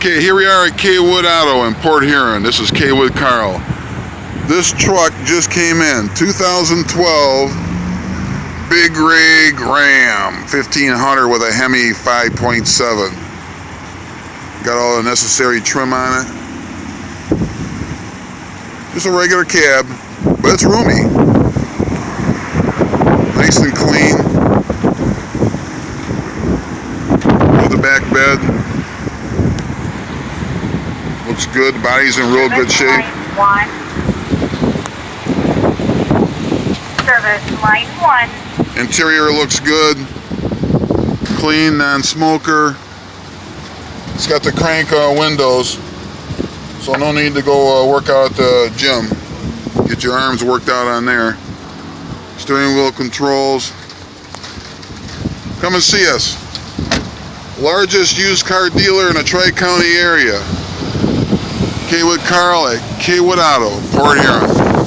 Okay, here we are at K-Wood Auto in Port Huron. This is K-Wood Carl. This truck just came in, 2012 Big Rig Ram 1500 with a Hemi 5.7. Got all the necessary trim on it. Just a regular cab, but it's roomy. Nice and clean. With the back bed. Looks good. Body's in real good shape. Service line 1. Interior looks good. Clean, non-smoker. It's got the crank windows, so no need to go work out at the gym. Get your arms worked out on there. Steering wheel controls. Come and see us. Largest used car dealer in the Tri-County area. K-Wood Carl at K-Wood Auto, Port Huron.